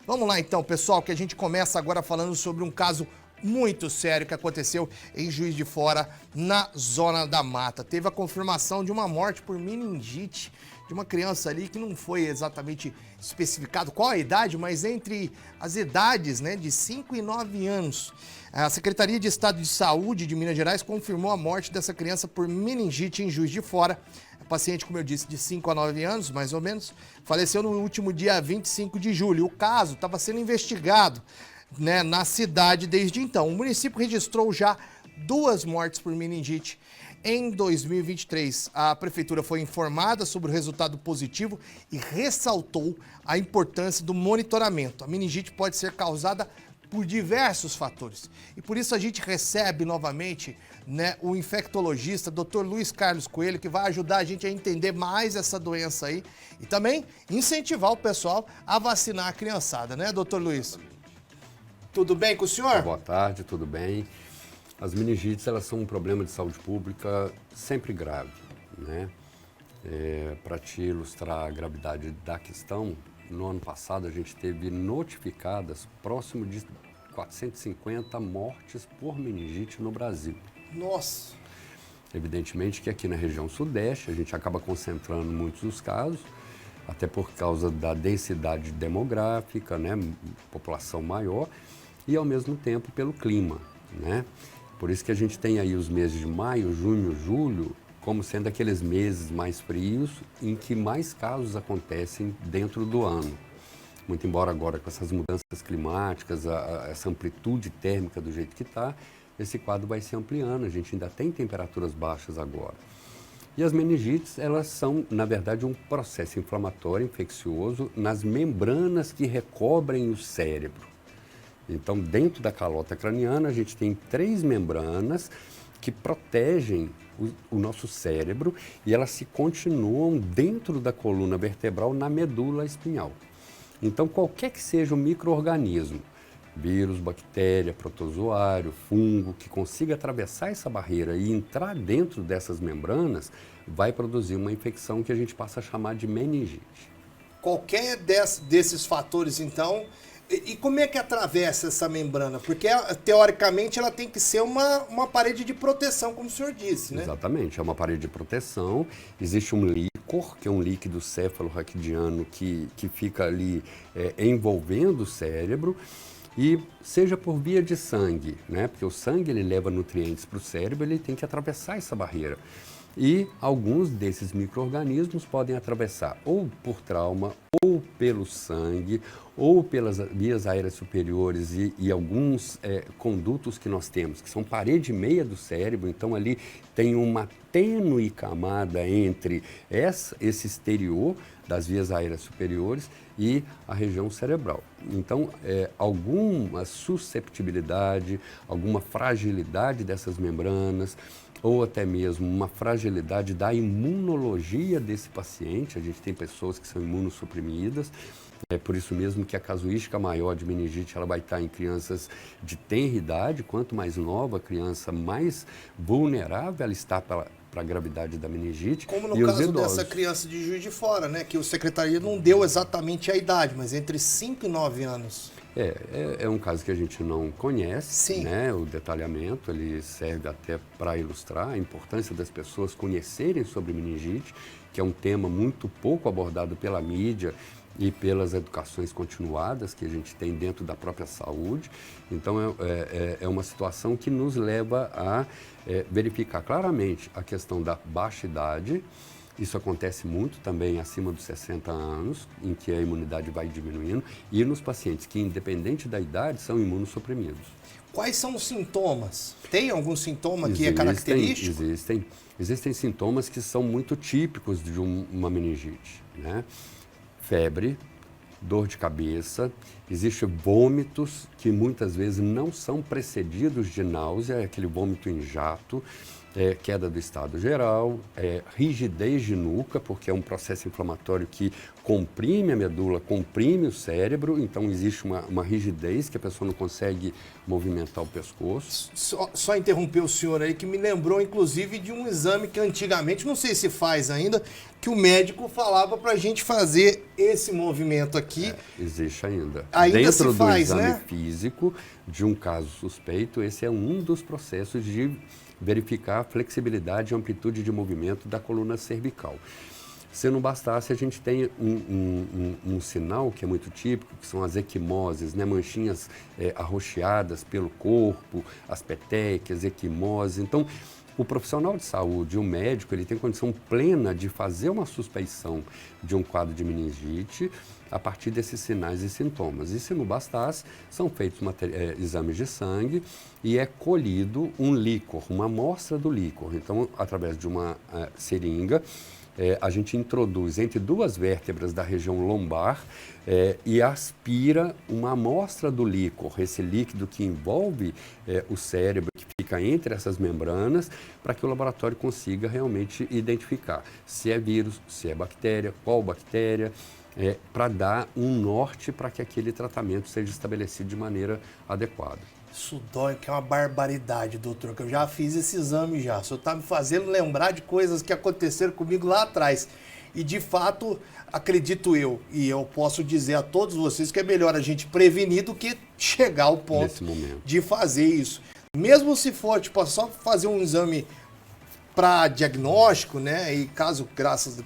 Vamos lá então, pessoal, que a gente começa agora falando sobre um caso muito sério que aconteceu em Juiz de Fora, na Zona da Mata. Teve a confirmação de uma morte por meningite de uma criança ali que não foi exatamente especificado qual a idade, mas entre as idades, né, de 5 e 9 anos. A Secretaria de Estado de Saúde de Minas Gerais confirmou a morte dessa criança por meningite em Juiz de Fora. A paciente, como eu disse, de 5 a 9 anos, mais ou menos, faleceu no último dia 25 de julho. O caso estava sendo investigado, né, na cidade desde então. O município registrou já 2 mortes por meningite em 2023. A prefeitura foi informada sobre o resultado positivo e ressaltou a importância do monitoramento. A meningite pode ser causada por diversos fatores. E por isso a gente recebe novamente, né, o infectologista, Dr. Luiz Carlos Coelho, que vai ajudar a gente a entender mais essa doença aí e também incentivar o pessoal a vacinar a criançada, né, Dr. Luiz? Tudo bem com o senhor? Boa tarde, tudo bem. As meningites, elas são um problema de saúde pública sempre grave, né? Para te ilustrar a gravidade da questão, no ano passado a gente teve notificadas próximo de 450 mortes por meningite no Brasil. Nossa! Evidentemente que aqui na região sudeste a gente acaba concentrando muitos dos casos, até por causa da densidade demográfica, né? População maior, e ao mesmo tempo pelo clima, né? Por isso que a gente tem aí os meses de maio, junho, julho, como sendo aqueles meses mais frios em que mais casos acontecem dentro do ano. Muito embora agora com essas mudanças climáticas, essa amplitude térmica do jeito que está, esse quadro vai se ampliando, a gente ainda tem temperaturas baixas agora. E as meningites, elas são, na verdade, um processo inflamatório, infeccioso, nas membranas que recobrem o cérebro. Então, dentro da calota craniana, a gente tem 3 membranas que protegem o nosso cérebro e elas se continuam dentro da coluna vertebral, na medula espinhal. Então, qualquer que seja o micro-organismo, vírus, bactéria, protozoário, fungo, que consiga atravessar essa barreira e entrar dentro dessas membranas, vai produzir uma infecção que a gente passa a chamar de meningite. Qualquer desses fatores, então... E como é que atravessa essa membrana? Porque, teoricamente, ela tem que ser uma parede de proteção, como o senhor disse, né? Exatamente, é uma parede de proteção. Existe um líquor, que é um líquido cefalorraquidiano que fica ali envolvendo o cérebro. E seja por via de sangue, né? Porque o sangue ele leva nutrientes para o cérebro, ele tem que atravessar essa barreira. E alguns desses micro-organismos podem atravessar ou por trauma, ou pelo sangue, ou pelas vias aéreas superiores e alguns condutos que nós temos, que são parede e meia do cérebro, então ali tem uma tênue camada entre esse exterior das vias aéreas superiores e a região cerebral. Então, alguma susceptibilidade, alguma fragilidade dessas membranas, ou até mesmo uma fragilidade da imunologia desse paciente. A gente tem pessoas que são imunossuprimidas, é por isso mesmo que a casuística maior de meningite ela vai estar em crianças de tenra idade. Quanto mais nova a criança, mais vulnerável ela está para a gravidade da meningite. Como no caso dessa criança de Juiz de Fora, né? Que o secretaria não deu exatamente a idade, mas entre 5 e 9 anos. É um caso que a gente não conhece, sim, né? O detalhamento ele serve até para ilustrar a importância das pessoas conhecerem sobre meningite, que é um tema muito pouco abordado pela mídia e pelas educações continuadas que a gente tem dentro da própria saúde. Então, é uma situação que nos leva a verificar claramente a questão da baixa idade. Isso acontece muito também acima dos 60 anos, em que a imunidade vai diminuindo, e nos pacientes que, independente da idade, são imunossuprimidos. Quais são os sintomas? Tem algum sintoma que é característico? Existem sintomas que são muito típicos de uma meningite, né? Febre, dor de cabeça, existem vômitos que muitas vezes não são precedidos de náusea, é aquele vômito em jato, queda do estado geral, rigidez de nuca, porque é um processo inflamatório que comprime a medula, comprime o cérebro, então existe uma rigidez que a pessoa não consegue movimentar o pescoço. Só interromper o senhor aí, que me lembrou inclusive de um exame que antigamente, não sei se faz ainda, que o médico falava pra gente fazer esse movimento aqui. Existe ainda. Ainda Dentro se faz, do exame né? físico de um caso suspeito, esse é um dos processos de verificar a flexibilidade e amplitude de movimento da coluna cervical. Se não bastasse, a gente tem um sinal que é muito típico, que são as equimoses, né? Manchinhas arroxeadas pelo corpo, as petequias, equimose. Então, o profissional de saúde, o médico, ele tem condição plena de fazer uma suspeição de um quadro de meningite a partir desses sinais e sintomas. E se não bastasse, são feitos exames de sangue e é colhido um líquor, uma amostra do líquor. Então, através de uma seringa, a gente introduz entre duas vértebras da região lombar e aspira uma amostra do líquor, esse líquido que envolve o cérebro, que fica entre essas membranas, para que o laboratório consiga realmente identificar se é vírus, se é bactéria, qual bactéria, para dar um norte para que aquele tratamento seja estabelecido de maneira adequada. Isso dói, que é uma barbaridade, doutor, que eu já fiz esse exame já. O senhor está me fazendo lembrar de coisas que aconteceram comigo lá atrás. E, de fato, acredito eu, e eu posso dizer a todos vocês que é melhor a gente prevenir do que chegar ao ponto de fazer isso. Mesmo se for, tipo, só fazer um exame para diagnóstico, né? E caso, graças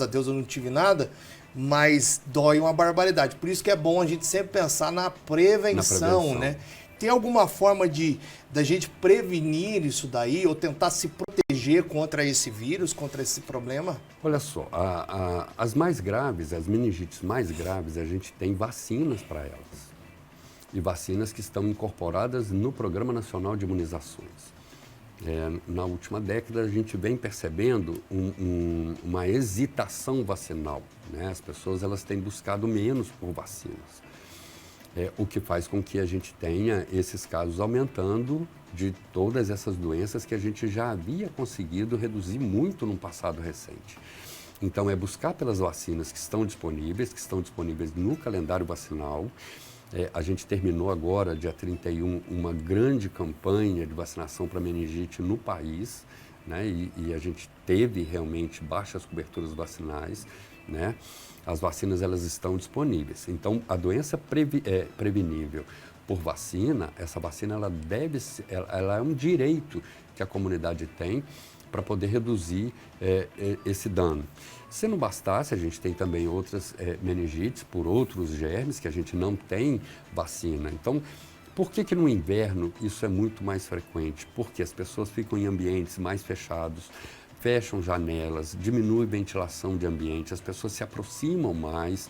a Deus, eu não tive nada, mas dói uma barbaridade. Por isso que é bom a gente sempre pensar na prevenção, né? Tem alguma forma da gente prevenir isso daí ou tentar se proteger contra esse vírus, contra esse problema? Olha só, as mais graves, as meningites mais graves, a gente tem vacinas para elas. E vacinas que estão incorporadas no Programa Nacional de Imunizações. Na última década, a gente vem percebendo uma hesitação vacinal, né? As pessoas elas têm buscado menos por vacinas. O que faz com que a gente tenha esses casos aumentando de todas essas doenças que a gente já havia conseguido reduzir muito no passado recente. Então, é buscar pelas vacinas que estão disponíveis no calendário vacinal. A gente terminou agora, dia 31, uma grande campanha de vacinação para meningite no país, né? E a gente teve realmente baixas coberturas vacinais, né? As vacinas elas estão disponíveis. Então, a doença prevenível por vacina, essa vacina ela é um direito que a comunidade tem para poder reduzir esse dano. Se não bastasse, a gente tem também outras meningites por outros germes que a gente não tem vacina. Então, por que no inverno isso é muito mais frequente? Porque as pessoas ficam em ambientes mais fechados, fecham janelas, diminui a ventilação de ambiente, as pessoas se aproximam mais,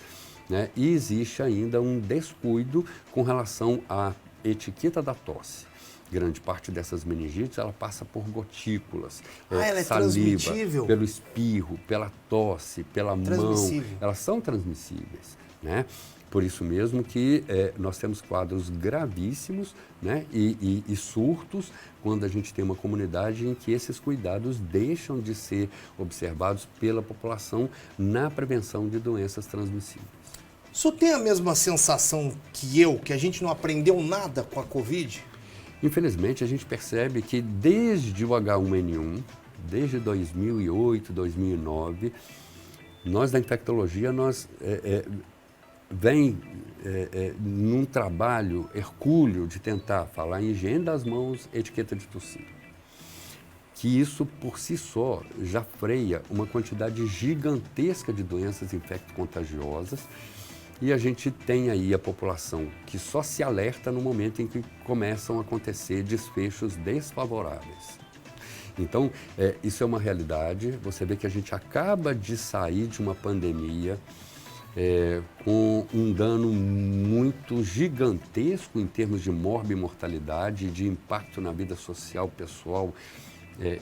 né? E existe ainda um descuido com relação à etiqueta da tosse. Grande parte dessas meningites, ela passa por gotículas, ela é saliva, transmitível? pelo espirro, pela tosse, pela mão. Elas são transmissíveis, né? Por isso mesmo que nós temos quadros gravíssimos, né? E surtos quando a gente tem uma comunidade em que esses cuidados deixam de ser observados pela população na prevenção de doenças transmissíveis. O senhor tem a mesma sensação que a gente não aprendeu nada com a Covid? Infelizmente, a gente percebe que desde o H1N1, desde 2008, 2009, nós da infectologia, vem num trabalho hercúleo de tentar falar em higiene das mãos, etiqueta de tossir. Que isso, por si só, já freia uma quantidade gigantesca de doenças infecto-contagiosas. E a gente tem aí a população que só se alerta no momento em que começam a acontecer desfechos desfavoráveis. Então, isso é uma realidade. Você vê que a gente acaba de sair de uma pandemia com um dano muito gigantesco em termos de morbimortalidade e de impacto na vida social, pessoal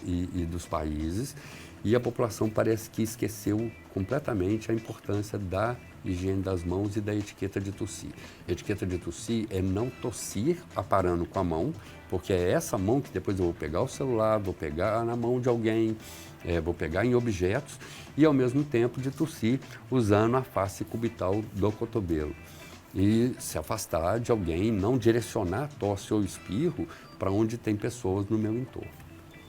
e dos países. E a população parece que esqueceu completamente a importância da higiene das mãos e da etiqueta de tossir. A etiqueta de tossir é não tossir aparando com a mão, porque é essa mão que depois eu vou pegar o celular, vou pegar na mão de alguém, vou pegar em objetos e ao mesmo tempo de tossir usando a face cubital do cotovelo. E se afastar de alguém, não direcionar a tosse ou espirro para onde tem pessoas no meu entorno.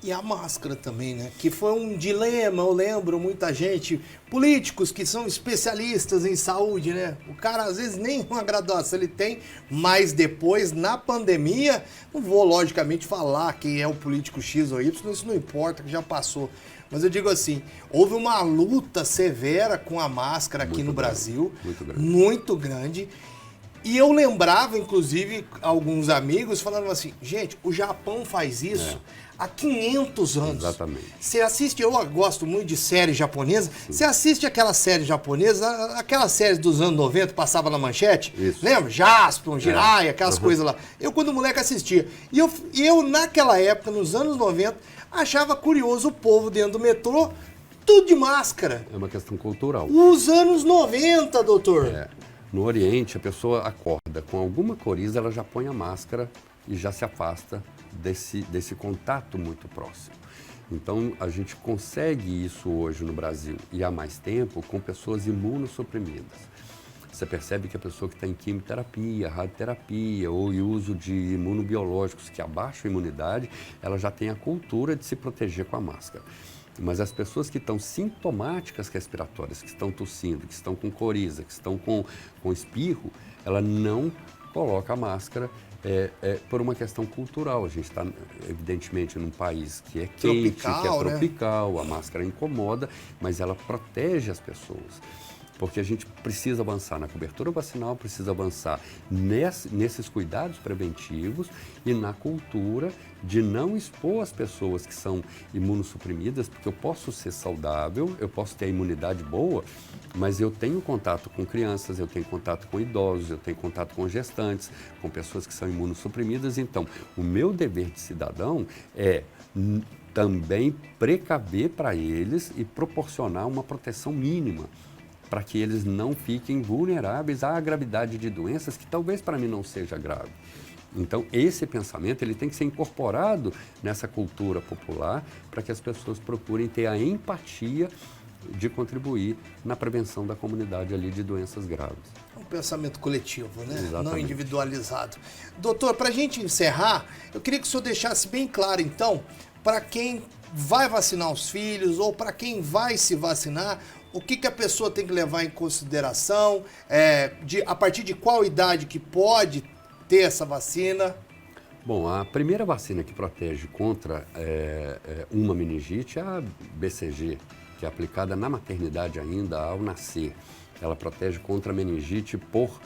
E a máscara também, né? Que foi um dilema, eu lembro, muita gente, políticos que são especialistas em saúde, né? O cara às vezes nem uma graduação ele tem, mas depois, na pandemia, não vou logicamente falar quem é o político X ou Y, isso não importa, que já passou. Mas eu digo assim, houve uma luta severa com a máscara aqui no Brasil, muito grande. E eu lembrava, inclusive, alguns amigos falando assim, gente, o Japão faz isso há 500 anos. Exatamente. Você assiste, eu gosto muito de série japonesa, você assiste aquela série japonesa, aquelas séries dos anos 90, passava na manchete, isso. Lembra? Jaspion, Jiraiya, aquelas coisas lá. Eu, quando moleque, assistia. E eu, naquela época, nos anos 90, achava curioso o povo dentro do metrô, tudo de máscara. É uma questão cultural. Os anos 90, doutor. No Oriente, a pessoa acorda com alguma coriza, ela já põe a máscara e já se afasta desse contato muito próximo. Então, a gente consegue isso hoje no Brasil e há mais tempo com pessoas imunossuprimidas. Você percebe que a pessoa que está em quimioterapia, radioterapia ou uso de imunobiológicos que abaixam a imunidade, ela já tem a cultura de se proteger com a máscara. Mas as pessoas que estão sintomáticas respiratórias, que estão tossindo, que estão com coriza, que estão com espirro, ela não coloca a máscara por uma questão cultural. A gente está, evidentemente, num país que é quente, que é tropical, né? A máscara incomoda, mas ela protege as pessoas. Porque a gente precisa avançar na cobertura vacinal, precisa avançar nesses cuidados preventivos e na cultura de não expor as pessoas que são imunossuprimidas, porque eu posso ser saudável, eu posso ter a imunidade boa, mas eu tenho contato com crianças, eu tenho contato com idosos, eu tenho contato com gestantes, com pessoas que são imunossuprimidas. Então, o meu dever de cidadão é também precaver para eles e proporcionar uma proteção mínima, para que eles não fiquem vulneráveis à gravidade de doenças que talvez para mim não seja grave. Então, esse pensamento ele tem que ser incorporado nessa cultura popular para que as pessoas procurem ter a empatia de contribuir na prevenção da comunidade ali de doenças graves. Um pensamento coletivo, né? Exatamente. Não individualizado. Doutor, para a gente encerrar, eu queria que o senhor deixasse bem claro, então, para quem vai vacinar os filhos ou para quem vai se vacinar, o que a pessoa tem que levar em consideração, a partir de qual idade que pode ter essa vacina? Bom, a primeira vacina que protege contra uma meningite é a BCG, que é aplicada na maternidade ainda ao nascer. Ela protege contra a meningite por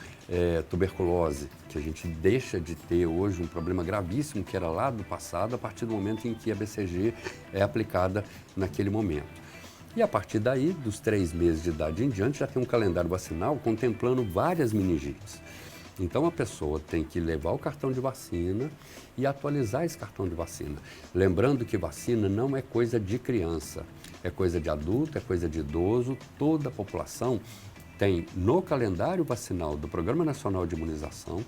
tuberculose, que a gente deixa de ter hoje um problema gravíssimo que era lá do passado, a partir do momento em que a BCG é aplicada naquele momento. E a partir daí, dos 3 meses de idade em diante, já tem um calendário vacinal contemplando várias meningites. Então, a pessoa tem que levar o cartão de vacina e atualizar esse cartão de vacina. Lembrando que vacina não é coisa de criança, é coisa de adulto, é coisa de idoso. Toda a população tem no calendário vacinal do Programa Nacional de Imunização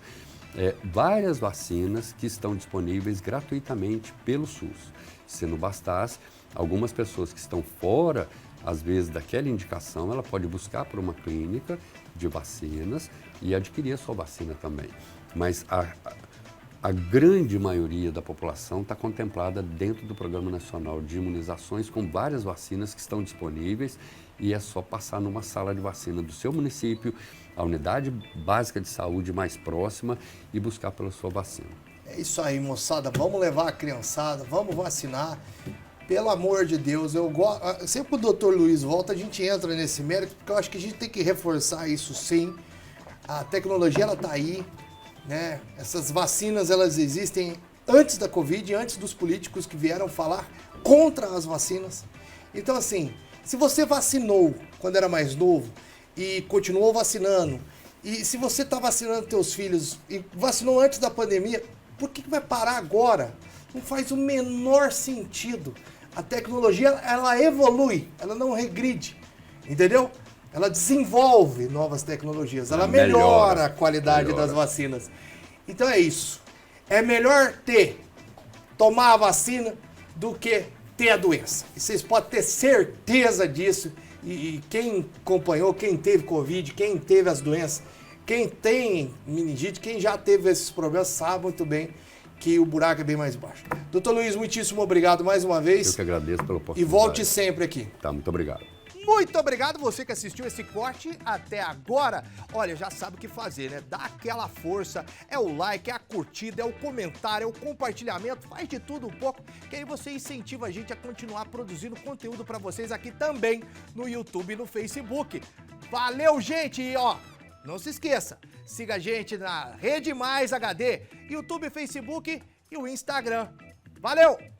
várias vacinas que estão disponíveis gratuitamente pelo SUS. Se não bastasse, algumas pessoas que estão fora, às vezes, daquela indicação, ela pode buscar por uma clínica de vacinas e adquirir a sua vacina também. Mas a grande maioria da população está contemplada dentro do Programa Nacional de Imunizações com várias vacinas que estão disponíveis e é só passar numa sala de vacina do seu município, a unidade básica de saúde mais próxima e buscar pela sua vacina. É isso aí, moçada. Vamos levar a criançada, vamos vacinar. Pelo amor de Deus, sempre que o doutor Luiz volta, a gente entra nesse mérito, porque eu acho que a gente tem que reforçar isso sim. A tecnologia, ela está aí, né? Essas vacinas, elas existem antes da Covid, antes dos políticos que vieram falar contra as vacinas. Então, assim, se você vacinou quando era mais novo e continuou vacinando, e se você está vacinando teus filhos e vacinou antes da pandemia, por que vai parar agora? Não faz o menor sentido. A tecnologia, ela evolui, ela não regride, entendeu? ela desenvolve novas tecnologias, ela melhora Melhora, a qualidade melhora. das vacinas. Então é isso. É melhor tomar a vacina do que ter a doença. E vocês podem ter certeza disso. E quem acompanhou, quem teve Covid, quem teve as doenças, quem tem meningite, quem já teve esses problemas, sabe muito bem que o buraco é bem mais baixo. Doutor Luiz, muitíssimo obrigado mais uma vez. Eu que agradeço pela oportunidade. E volte sempre aqui. Tá, muito obrigado. Muito obrigado você que assistiu esse corte até agora. Olha, já sabe o que fazer, né? Dá aquela força, é o like, é a curtida, é o comentário, é o compartilhamento, faz de tudo um pouco, que aí você incentiva a gente a continuar produzindo conteúdo pra vocês aqui também no YouTube e no Facebook. Valeu, gente! E ó, não se esqueça, siga a gente na Rede Mais HD, YouTube, Facebook e o Instagram. Valeu!